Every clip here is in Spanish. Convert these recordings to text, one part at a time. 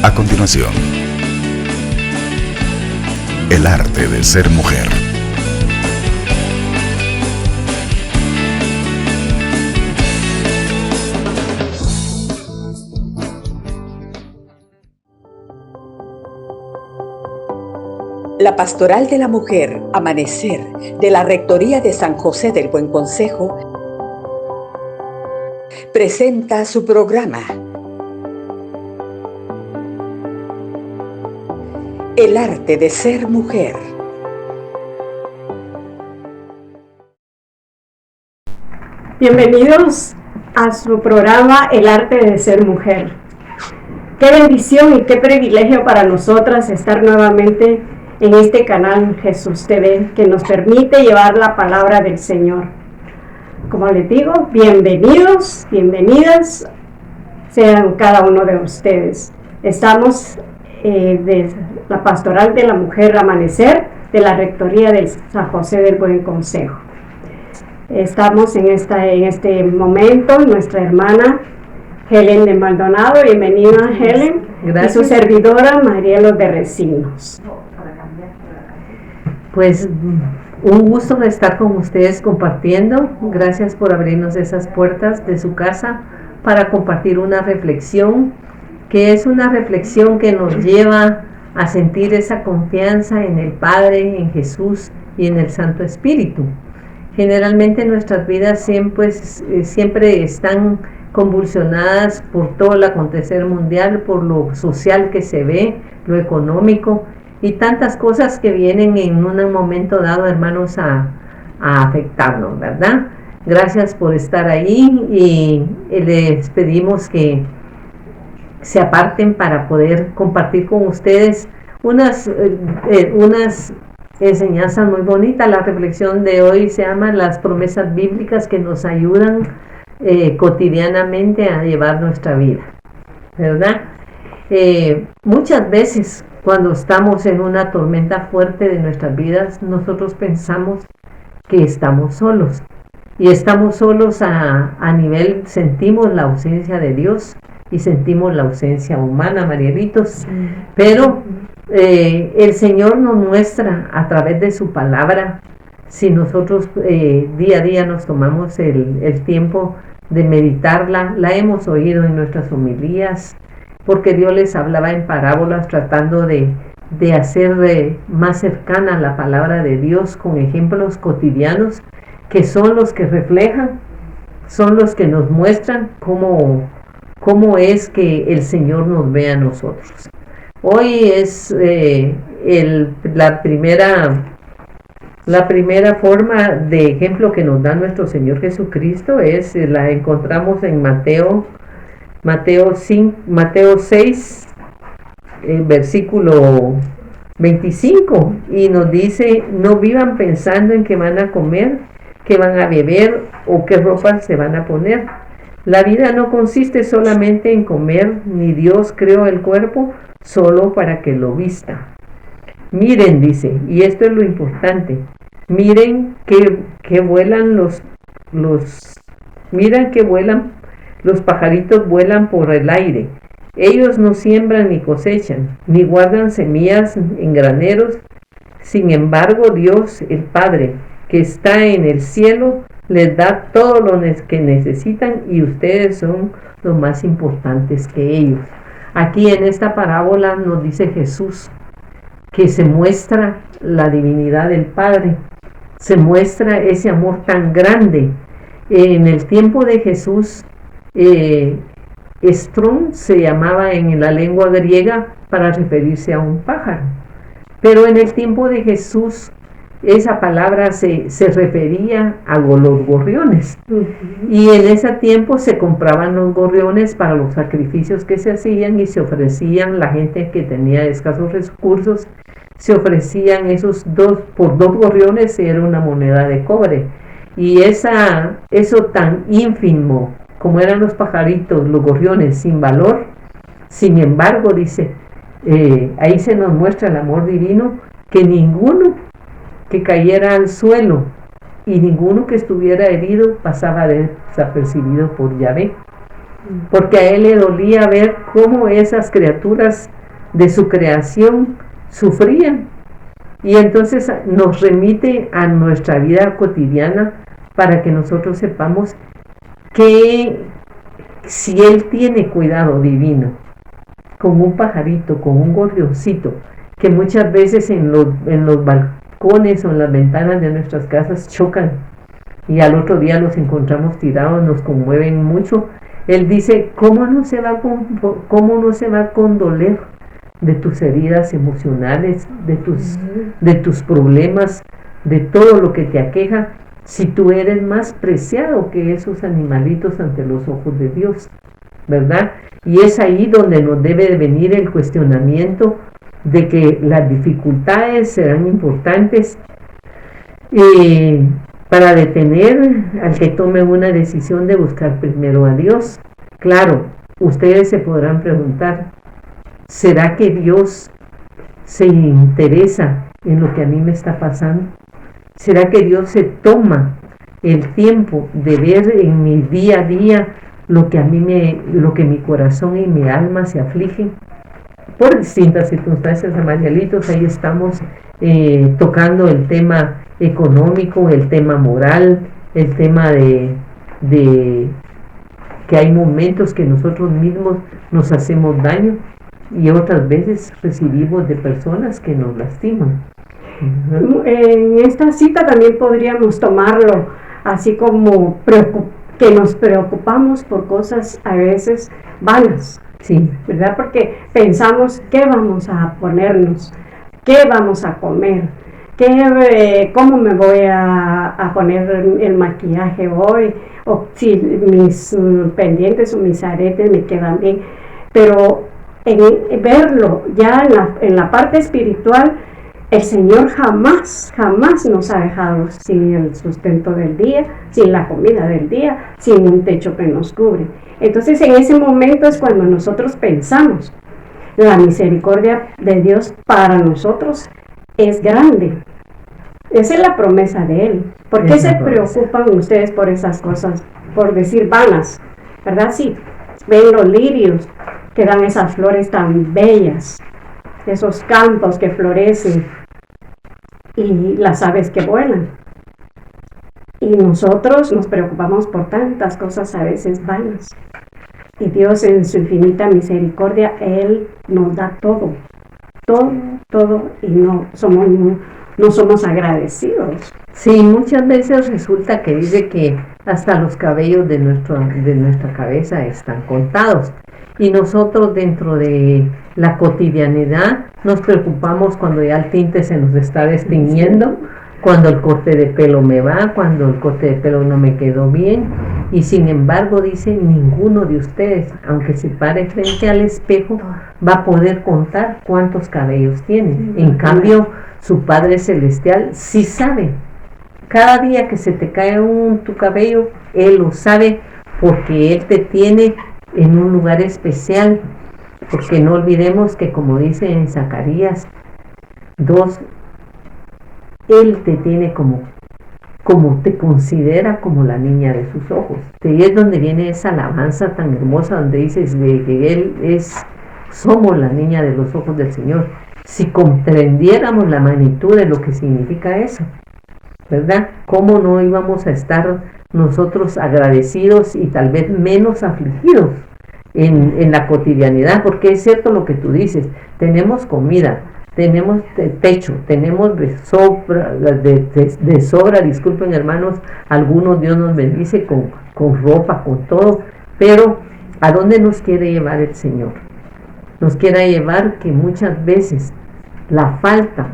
A continuación, el arte de ser mujer. La Pastoral de la Mujer, Amanecer, de la Rectoría de San José del Buen Consejo, presenta su programa El arte de ser mujer. Bienvenidos a su programa El arte de ser mujer. Qué bendición y qué privilegio para nosotras estar nuevamente en este canal Jesús TV, que nos permite llevar la palabra del Señor. Como les digo, bienvenidos, bienvenidas sean cada uno de ustedes. Estamos de la Pastoral de la Mujer Amanecer, de la Rectoría de San José del Buen Consejo. Estamos en este momento, nuestra hermana Helen de Maldonado. Bienvenida, Helen. Gracias. Y su servidora Marielo de Recinos. Pues un gusto de estar con ustedes compartiendo. Gracias por abrirnos esas puertas de su casa para compartir una reflexión, que es una reflexión que nos lleva a sentir esa confianza en el Padre, en Jesús y en el Santo Espíritu. Generalmente nuestras vidas siempre están convulsionadas por todo el acontecer mundial, por lo social que se ve, lo económico y tantas cosas que vienen en un momento dado, hermanos, a afectarnos, ¿verdad? Gracias por estar ahí y les pedimos que se aparten para poder compartir con ustedes unas enseñanzas muy bonitas. La reflexión de hoy se llama Las promesas bíblicas que nos ayudan cotidianamente a llevar nuestra vida, ¿verdad? Muchas veces cuando estamos en una tormenta fuerte de nuestras vidas, nosotros pensamos que estamos solos. Y estamos solos a nivel, sentimos la ausencia de Dios y sentimos la ausencia humana, Marielitos. Pero el Señor nos muestra a través de su palabra, si nosotros día a día nos tomamos el tiempo de meditarla, la hemos oído en nuestras homilías, porque Dios les hablaba en parábolas tratando de hacer más cercana la palabra de Dios con ejemplos cotidianos que son los que reflejan, son los que nos muestran cómo es que el Señor nos ve a nosotros. Hoy es la primera forma de ejemplo que nos da nuestro Señor Jesucristo, la encontramos en Mateo 6, versículo 25, y nos dice: no vivan pensando en qué van a comer, qué van a beber o qué ropa se van a poner. La vida no consiste solamente en comer, ni Dios creó el cuerpo solo para que lo vista. Miren, dice, y esto es lo importante, miren que vuelan los pajaritos vuelan por el aire. Ellos no siembran ni cosechan, ni guardan semillas en graneros. Sin embargo, Dios, el Padre, que está en el cielo, les da todo lo que necesitan, y ustedes son los más importantes que ellos. Aquí en esta parábola nos dice Jesús que se muestra la divinidad del Padre, se muestra ese amor tan grande. En el tiempo de Jesús, Estrón se llamaba en la lengua griega para referirse a un pájaro, pero en el tiempo de Jesús esa palabra se refería a los gorriones. Y en ese tiempo se compraban los gorriones para los sacrificios que se hacían y se ofrecían, la gente que tenía escasos recursos, se ofrecían por dos gorriones, era una moneda de cobre. Y eso tan ínfimo como eran los pajaritos, los gorriones, sin valor, sin embargo, dice, ahí se nos muestra el amor divino, que ninguno que cayera al suelo y ninguno que estuviera herido pasaba desapercibido por Yahvé. porque a él le dolía ver cómo esas criaturas de su creación sufrían. Y entonces nos remite a nuestra vida cotidiana para que nosotros sepamos que si Él tiene cuidado divino con un pajarito, con un gorrioncito, que muchas veces en los balcones o en las ventanas de nuestras casas chocan y al otro día los encontramos tirados, nos conmueven mucho, Él dice, ¿cómo no se va a condoler de tus heridas emocionales, de tus problemas, de todo lo que te aqueja, si tú eres más preciado que esos animalitos ante los ojos de Dios, ¿verdad? Y es ahí donde nos debe de venir el cuestionamiento de que las dificultades serán importantes para detener al que tome una decisión de buscar primero a Dios. Claro, ustedes se podrán preguntar, ¿será que Dios se interesa en lo que a mí me está pasando? ¿Será que Dios se toma el tiempo de ver en mi día a día lo que mi corazón y mi alma se afligen? Por distintas circunstancias, Amarielitos, ahí estamos tocando el tema económico, el tema moral, el tema de que hay momentos que nosotros mismos nos hacemos daño y otras veces recibimos de personas que nos lastiman. En esta cita también podríamos tomarlo así como que nos preocupamos por cosas a veces vanas, sí, ¿verdad? Porque pensamos qué vamos a ponernos, qué vamos a comer, cómo me voy a poner el maquillaje hoy, o si mis pendientes o mis aretes me quedan bien, pero en verlo ya en la parte espiritual, el Señor jamás nos ha dejado sin el sustento del día, sin la comida del día, sin un techo que nos cubre. Entonces en ese momento es cuando nosotros pensamos, la misericordia de Dios para nosotros es grande. Esa es la promesa de Él. ¿Por qué se preocupan ustedes por esas cosas? Por decir vanas, ¿verdad? Sí, ven los lirios que dan esas flores tan bellas, esos campos que florecen y las aves que vuelan. Y nosotros nos preocupamos por tantas cosas a veces vanas. Y Dios en su infinita misericordia, Él nos da todo, y no somos agradecidos. Sí, muchas veces resulta que dice que hasta los cabellos de nuestra cabeza están contados. Y nosotros dentro de la cotidianidad nos preocupamos cuando ya el tinte se nos está destiñendo, cuando el corte de pelo me va, cuando el corte de pelo no me quedó bien. Y sin embargo dice, ninguno de ustedes, aunque se pare frente al espejo, va a poder contar cuántos cabellos tiene. En cambio, su Padre Celestial sí sabe. Cada día que se te cae tu cabello, Él lo sabe porque Él te tiene en un lugar especial, porque no olvidemos que como dice en Zacarías 2, Él te tiene como te considera como la niña de sus ojos. Y es donde viene esa alabanza tan hermosa donde dices que Él somos la niña de los ojos del Señor. Si comprendiéramos la magnitud de lo que significa eso, ¿verdad? ¿Cómo no íbamos a estar nosotros agradecidos y tal vez menos afligidos en la cotidianidad? Porque es cierto lo que tú dices, tenemos comida, tenemos techo, tenemos de sobra, disculpen hermanos, algunos Dios nos bendice con ropa, con todo, pero ¿a dónde nos quiere llevar el Señor? Nos quiere llevar que muchas veces la falta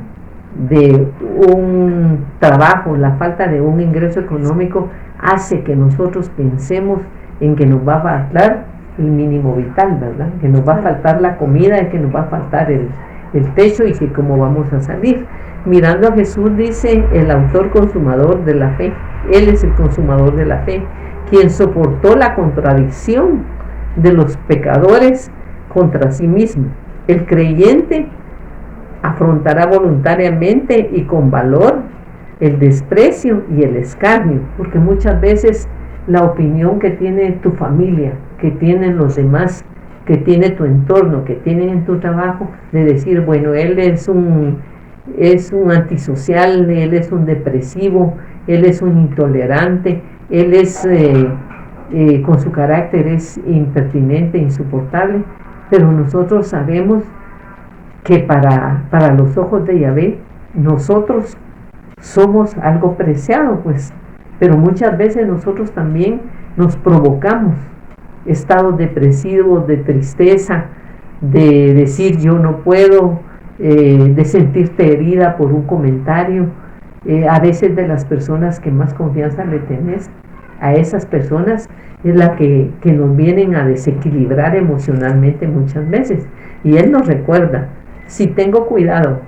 de un trabajo, la falta de un ingreso económico hace que nosotros pensemos en que nos va a faltar el mínimo vital, ¿verdad? Que nos va a faltar la comida y que nos va a faltar el techo y que cómo vamos a salir. Mirando a Jesús, dice el autor consumador de la fe, Él es el consumador de la fe, quien soportó la contradicción de los pecadores contra sí mismo. El creyente afrontará voluntariamente y con valor el desprecio y el escarnio, porque muchas veces la opinión que tiene tu familia, que tienen los demás, que tiene tu entorno, que tienen en tu trabajo, de decir, bueno, él es un antisocial, él es un depresivo, él es un intolerante, él es con su carácter es impertinente, insoportable, pero nosotros sabemos que para los ojos de Yahvé nosotros somos algo preciado, pues, pero muchas veces nosotros también nos provocamos estados depresivos, de tristeza, de decir yo no puedo, de sentirte herida por un comentario. A veces de las personas que más confianza le tenés, a esas personas es la que nos vienen a desequilibrar emocionalmente muchas veces. Y él nos recuerda, si tengo cuidado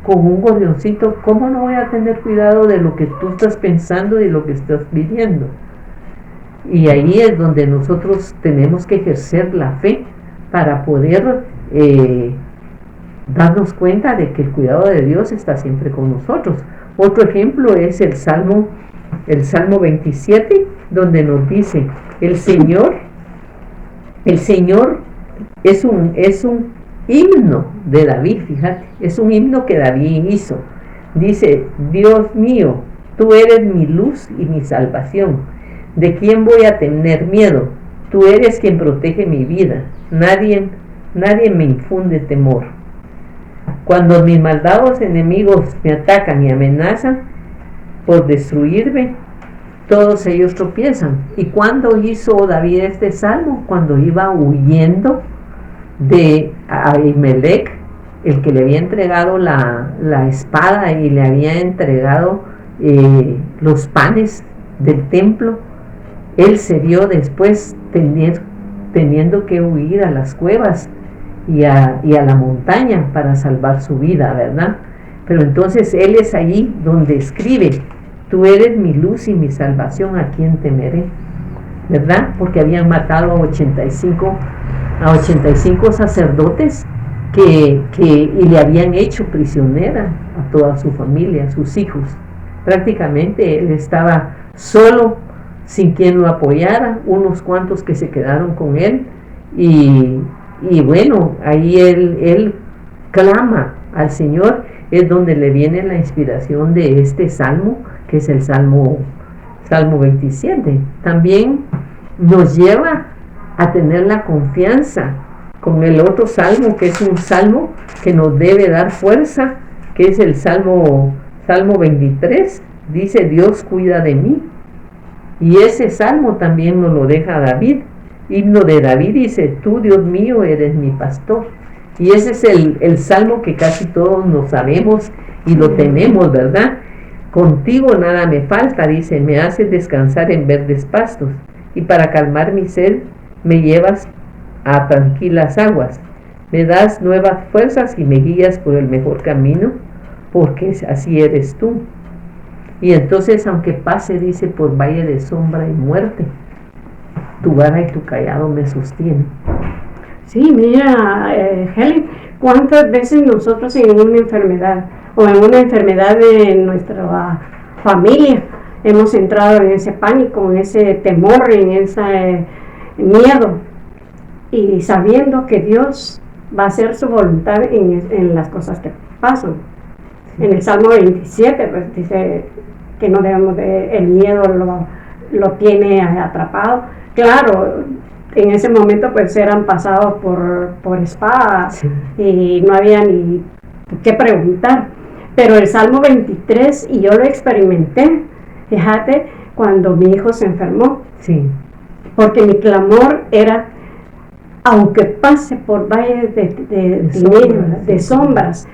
con un gorrioncito, ¿cómo no voy a tener cuidado de lo que tú estás pensando y lo que estás viviendo? Y ahí es donde nosotros tenemos que ejercer la fe para poder darnos cuenta de que el cuidado de Dios está siempre con nosotros. Otro ejemplo es el Salmo 27, donde nos dice, el Señor es un himno de David, fíjate, es un himno que David hizo. Dice, Dios mío, tú eres mi luz y mi salvación. ¿De quién voy a tener miedo? Tú eres quien protege mi vida. Nadie me infunde temor. Cuando mis malvados enemigos me atacan y amenazan por destruirme, todos ellos tropiezan. ¿Y cuándo hizo David este salmo? Cuando iba huyendo de Ahimelech, el que le había entregado la espada y le había entregado los panes del templo. Él se vio después teniendo que huir a las cuevas y a la montaña para salvar su vida, ¿verdad? Pero entonces él es allí donde escribe, tú eres mi luz y mi salvación, ¿a quién temeré? ¿Verdad? Porque habían matado a 85 sacerdotes y le habían hecho prisionera a toda su familia, a sus hijos. Prácticamente él estaba solo, sin quien lo apoyara, unos cuantos que se quedaron con él, y bueno, ahí él clama al Señor. Es donde le viene la inspiración de este salmo, que es el Salmo 27. También nos lleva a tener la confianza con el otro salmo, que es un salmo que nos debe dar fuerza, que es el Salmo 23. Dice, Dios cuida de mí. Y ese salmo también nos lo deja David. Himno de David dice, tú, Dios mío, eres mi pastor. Y ese es el salmo que casi todos nos sabemos y lo tenemos, ¿verdad? Contigo nada me falta, dice, me haces descansar en verdes pastos, y para calmar mi sed me llevas a tranquilas aguas. Me das nuevas fuerzas y me guías por el mejor camino, porque así eres tú. Y entonces, aunque pase, dice, por valle de sombra y muerte, tu vara y tu callado me sostienen. Sí, mira, Helen, ¿cuántas veces nosotros en una enfermedad o en una enfermedad de nuestra familia hemos entrado en ese pánico, en ese temor, en ese miedo, y sabiendo que Dios va a hacer su voluntad en las cosas que pasan? En el Salmo 27 pues dice que no debemos el miedo lo tiene atrapado. Claro, en ese momento pues eran pasados por espada, sí, y no había ni qué preguntar. Pero el Salmo 23, y yo lo experimenté, fíjate, cuando mi hijo se enfermó, sí, porque mi clamor era, aunque pase por valles de sombras,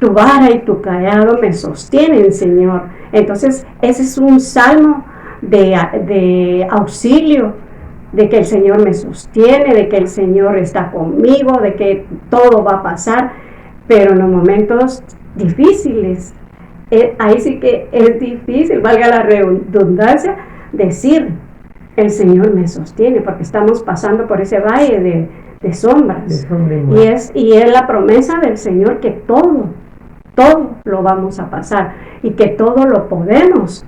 tu vara y tu callado me sostienen, Señor. Entonces ese es un salmo de auxilio, de que el Señor me sostiene, de que el Señor está conmigo, de que todo va a pasar. Pero en los momentos difíciles, ahí sí que es difícil, valga la redundancia, decir, el Señor me sostiene, porque estamos pasando por ese valle de sombras. Y es la promesa del Señor que todo lo vamos a pasar y que todo lo podemos.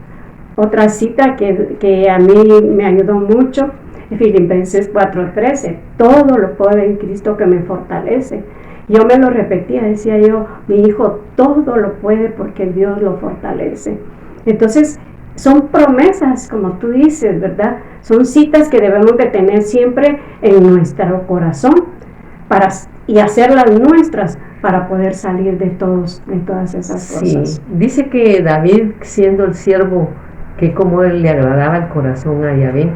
Otra cita que a mí me ayudó mucho Filipenses 4:13, todo lo puedo en Cristo que me fortalece. Yo me lo repetía, decía yo, mi hijo todo lo puede porque Dios lo fortalece. Entonces, son promesas, como tú dices, ¿verdad? Son citas que debemos de tener siempre en nuestro corazón y hacerlas nuestras para poder salir de todas esas cosas. Sí, dice que David, siendo el siervo que como él le agradaba el corazón a Yahvé,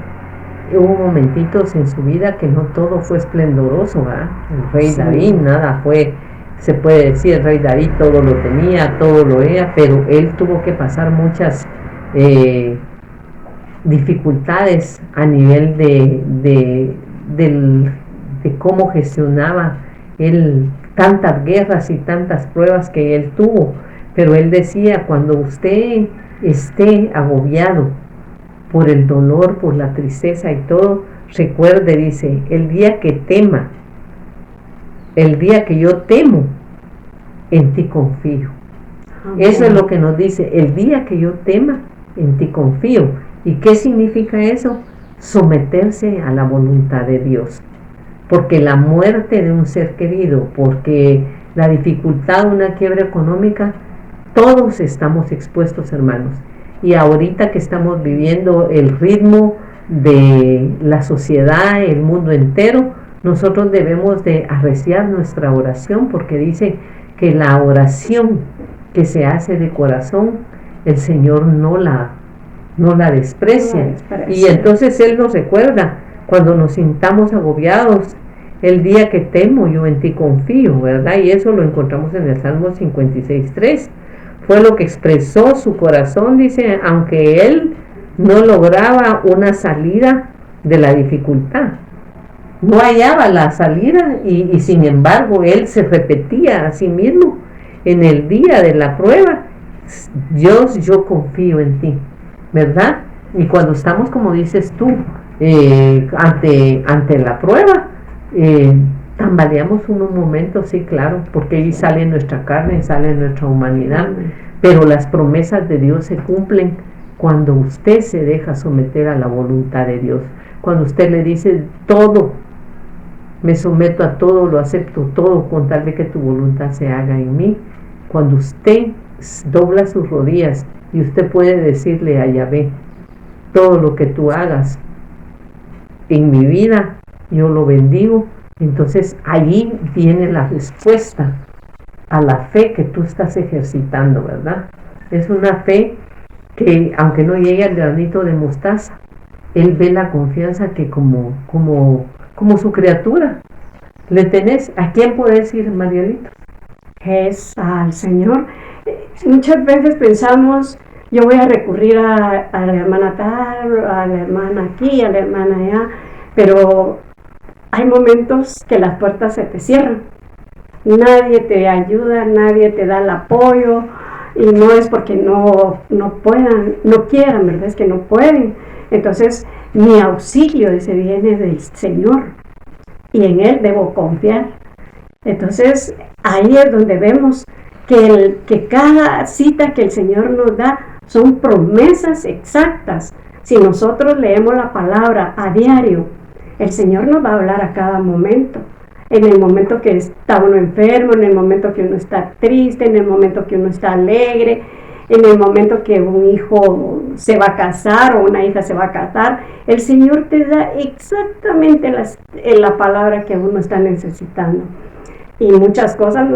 hubo momentitos en su vida que no todo fue esplendoroso, ¿verdad? El rey David, nada fue, se puede decir, el rey David todo lo tenía, todo lo era, pero él tuvo que pasar muchas dificultades a nivel de cómo gestionaba él tantas guerras y tantas pruebas que él tuvo. Pero él decía, cuando usted esté agobiado por el dolor, por la tristeza y todo, recuerde, dice, el día que tema, el día que yo temo, en ti confío. Eso es lo que nos dice, el día que yo tema, en ti confío. ¿Y qué significa eso? Someterse a la voluntad de Dios. Porque la muerte de un ser querido, porque la dificultad de una quiebra económica, todos estamos expuestos, hermanos. Y ahorita que estamos viviendo el ritmo de la sociedad, el mundo entero, nosotros debemos de arreciar nuestra oración, porque dice que la oración que se hace de corazón, el Señor no la desprecia. Y entonces Él nos recuerda, cuando nos sintamos agobiados, el día que temo, yo en ti confío, ¿verdad? Y eso lo encontramos en el Salmo 56:3. Fue lo que expresó su corazón, dice, aunque él no lograba una salida de la dificultad, no hallaba la salida y sin embargo él se repetía a sí mismo en el día de la prueba, Dios, yo confío en ti, ¿verdad? Y cuando estamos, como dices tú, ante la prueba, tambaleamos unos momentos, sí, claro, porque ahí sale nuestra carne, sale nuestra humanidad, pero las promesas de Dios se cumplen cuando usted se deja someter a la voluntad de Dios, cuando usted le dice todo, me someto a todo, lo acepto todo con tal de que tu voluntad se haga en mí. Cuando usted dobla sus rodillas y usted puede decirle a Yahvé, todo lo que tú hagas en mi vida, yo lo bendigo. Entonces allí viene la respuesta a la fe que tú estás ejercitando, ¿verdad? Es una fe que, aunque no llegue al granito de mostaza, él ve la confianza que como su criatura le tenés. ¿A quién puedes ir, Marielita? Es al Señor. Muchas veces pensamos, yo voy a recurrir a la hermana tal, a la hermana aquí, a la hermana allá, pero hay momentos que las puertas se te cierran. Nadie te ayuda, nadie te da el apoyo, y no es porque no puedan, no quieran, ¿verdad? Es que no pueden. Entonces, mi auxilio ese viene del Señor y en Él debo confiar. Entonces, ahí es donde vemos que cada cita que el Señor nos da son promesas exactas. Si nosotros leemos la palabra a diario, el Señor nos va a hablar a cada momento. En el momento que está uno enfermo, en el momento que uno está triste, en el momento que uno está alegre, en el momento que un hijo se va a casar o una hija se va a casar, el Señor te da exactamente la palabra que uno está necesitando. Y muchas cosas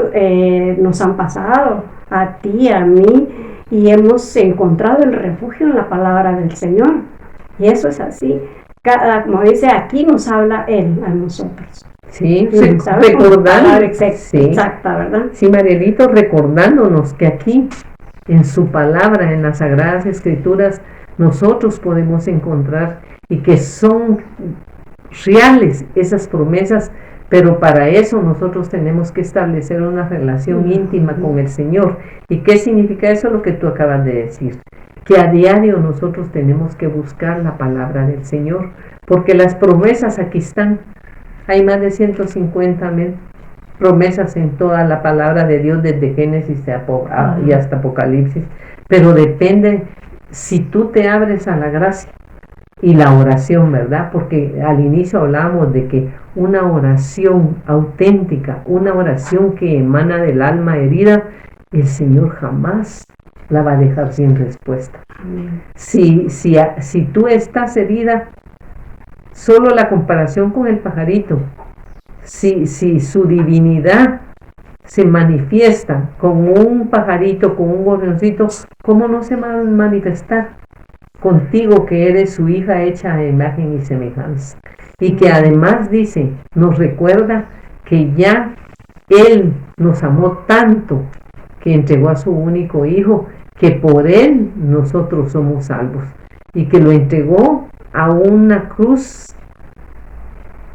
nos han pasado, a ti, a mí, y hemos encontrado el refugio en la palabra del Señor. Y eso es así. Como dice, aquí nos habla Él a nosotros. Sí, recordando. Exacta, ¿verdad? Sí, Marielito, recordándonos que aquí, en su palabra, en las Sagradas Escrituras, nosotros podemos encontrar y que son reales esas promesas, pero para eso nosotros tenemos que establecer una relación íntima con el Señor. ¿Y qué significa eso? Lo que tú acabas de decir, que a diario nosotros tenemos que buscar la palabra del Señor, porque las promesas aquí están. Hay más de 150 promesas en toda la palabra de Dios, desde Génesis y hasta Apocalipsis, pero depende si tú te abres a la gracia y la oración, ¿verdad? Porque al inicio hablábamos de que una oración auténtica, una oración que emana del alma herida, el Señor jamás la va a dejar sin respuesta. Si tú estás herida, solo la comparación con el pajarito, si su divinidad se manifiesta con un pajarito, con un gorrioncito, ¿cómo no se va a manifestar contigo, que eres su hija hecha a imagen y semejanza? Y que además dice, nos recuerda que ya Él nos amó tanto que entregó a su único hijo, que por Él nosotros somos salvos, y que lo entregó a una cruz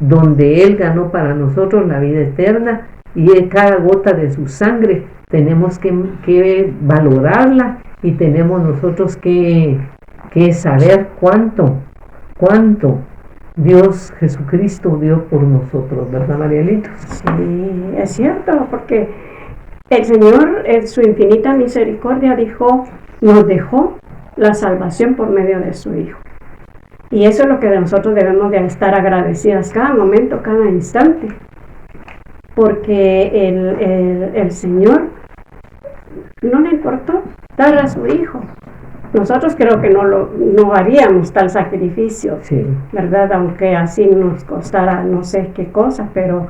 donde Él ganó para nosotros la vida eterna, y cada gota de su sangre tenemos que valorarla, y tenemos nosotros que saber cuánto Dios Jesucristo dio por nosotros, ¿verdad, Marielito? Sí, es cierto, porque el Señor en su infinita misericordia nos dejó la salvación por medio de su Hijo. Y eso es lo que nosotros debemos de estar agradecidas cada momento, cada instante. Porque el Señor no le importó dar a su Hijo. Nosotros creo que no haríamos tal sacrificio, sí, ¿verdad? Aunque así nos costara no sé qué cosa, pero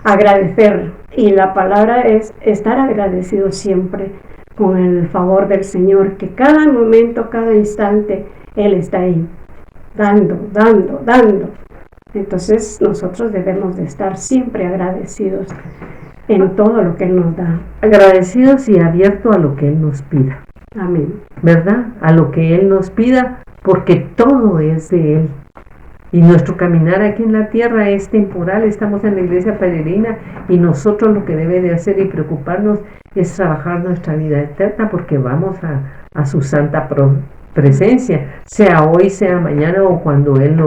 agradecer. Y la palabra es estar agradecido siempre con el favor del Señor, que cada momento, cada instante, Él está ahí, dando. Entonces nosotros debemos de estar siempre agradecidos en todo lo que Él nos da. Agradecidos y abiertos a lo que Él nos pida. Amén. ¿Verdad? A lo que Él nos pida, porque todo es de Él. Y nuestro caminar aquí en la tierra es temporal. Estamos en la iglesia peregrina, y nosotros lo que debe de hacer y preocuparnos es trabajar nuestra vida eterna, porque vamos a su santa presencia, sea hoy, sea mañana o cuando Él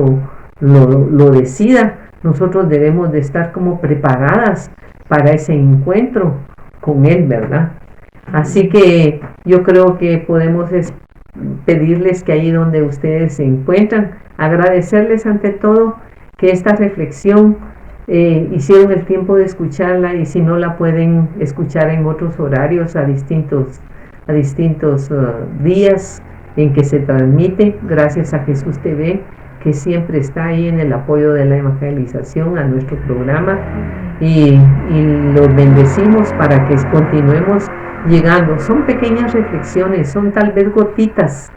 lo decida. Nosotros debemos de estar como preparadas para ese encuentro con Él, ¿verdad? Así que yo creo que podemos pedirles que ahí donde ustedes se encuentran, agradecerles ante todo que esta reflexión hicieron el tiempo de escucharla, y si no la pueden escuchar en otros horarios a distintos días en que se transmite, gracias a Jesús TV, que siempre está ahí en el apoyo de la evangelización a nuestro programa, y los bendecimos para que continuemos llegando. Son pequeñas reflexiones, son tal vez gotitas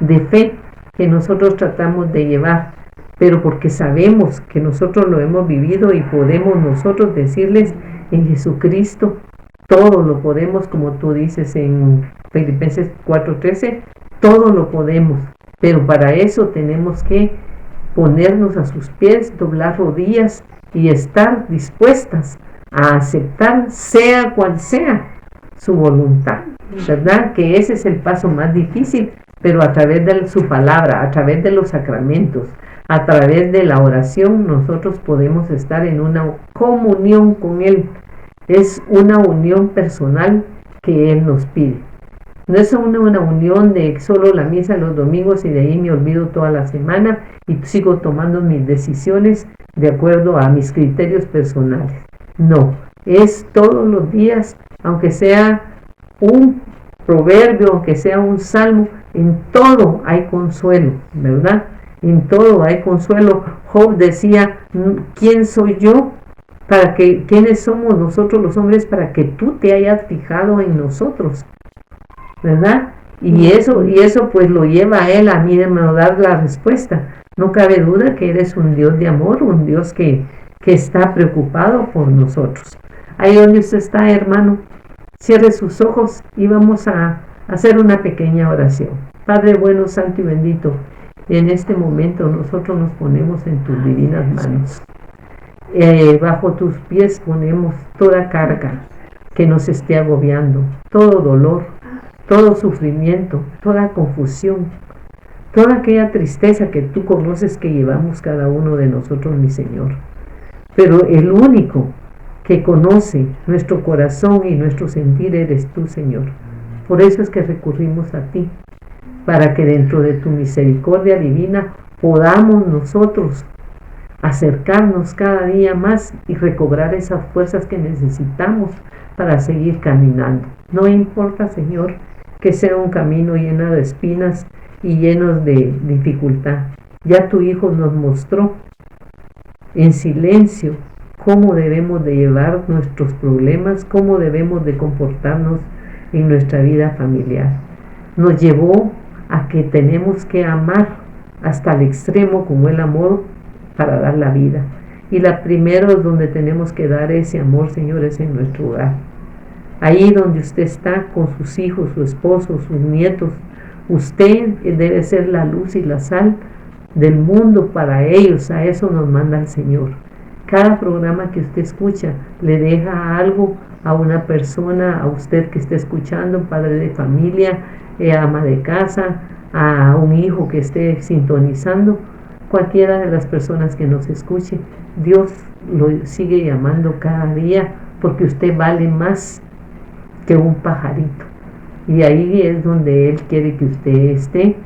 de fe que nosotros tratamos de llevar, pero porque sabemos que nosotros lo hemos vivido, y podemos nosotros decirles, en Jesucristo todo lo podemos, como tú dices en Filipenses 4:13, todo lo podemos, pero para eso tenemos que ponernos a sus pies, doblar rodillas y estar dispuestas a aceptar, sea cual sea su voluntad, ¿verdad? Que ese es el paso más difícil, pero a través de su palabra, a través de los sacramentos, a través de la oración, nosotros podemos estar en una comunión con Él. Es una unión personal que Él nos pide. No es una unión de solo la misa los domingos y de ahí me olvido toda la semana y sigo tomando mis decisiones de acuerdo a mis criterios personales. No, es todos los días, aunque sea un proverbio, aunque sea un salmo, en todo hay consuelo, ¿verdad? En todo hay consuelo. Job decía, ¿quién soy yo? ¿Quiénes somos nosotros los hombres para que tú te hayas fijado en nosotros? ¿Verdad? Y eso pues lo lleva a Él a mí de dar la respuesta. No cabe duda que eres un Dios de amor, un Dios que está preocupado por nosotros. Ahí donde usted está, hermano, cierre sus ojos y vamos a hacer una pequeña oración. Padre bueno, santo y bendito, en este momento nosotros nos ponemos en tus divinas manos. Bajo tus pies ponemos toda carga que nos esté agobiando, todo dolor, todo sufrimiento, toda confusión, toda aquella tristeza que tú conoces que llevamos cada uno de nosotros, mi Señor. Pero el único que conoce nuestro corazón y nuestro sentir eres tú, Señor. Por eso es que recurrimos a ti, para que dentro de tu misericordia divina podamos nosotros acercarnos cada día más y recobrar esas fuerzas que necesitamos para seguir caminando. No importa, Señor, que sea un camino lleno de espinas y llenos de dificultad. Ya tu Hijo nos mostró en silencio cómo debemos de llevar nuestros problemas, cómo debemos de comportarnos en nuestra vida familiar. Nos llevó a que tenemos que amar hasta el extremo como el amor para dar la vida. Y la primera donde tenemos que dar ese amor, Señor, es en nuestro hogar. Ahí donde usted está con sus hijos, su esposo, sus nietos, usted debe ser la luz y la sal del mundo para ellos. A eso nos manda el Señor. Cada programa que usted escucha le deja algo a una persona, a usted que esté escuchando, padre de familia, ama de casa, a un hijo que esté sintonizando, cualquiera de las personas que nos escuche. Dios lo sigue llamando cada día porque usted vale más que un pajarito. Y ahí es donde Él quiere que usted esté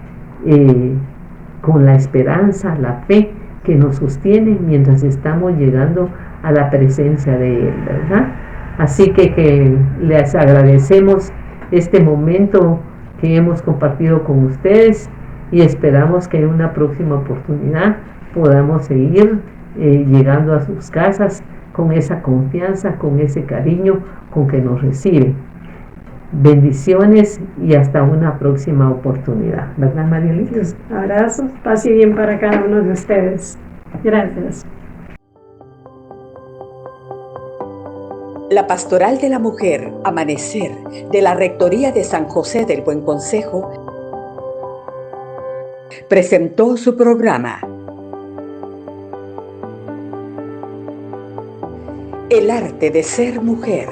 con la esperanza, la fe que nos sostiene mientras estamos llegando a la presencia de Él, ¿verdad? Así que les agradecemos este momento que hemos compartido con ustedes y esperamos que en una próxima oportunidad podamos seguir llegando a sus casas con esa confianza, con ese cariño con que nos reciben. Bendiciones y hasta una próxima oportunidad, ¿verdad, Marielita? Abrazos, paz y bien para cada uno de ustedes. Gracias. La Pastoral de la Mujer, Amanecer, de la Rectoría de San José del Buen Consejo, presentó su programa El arte de ser mujer.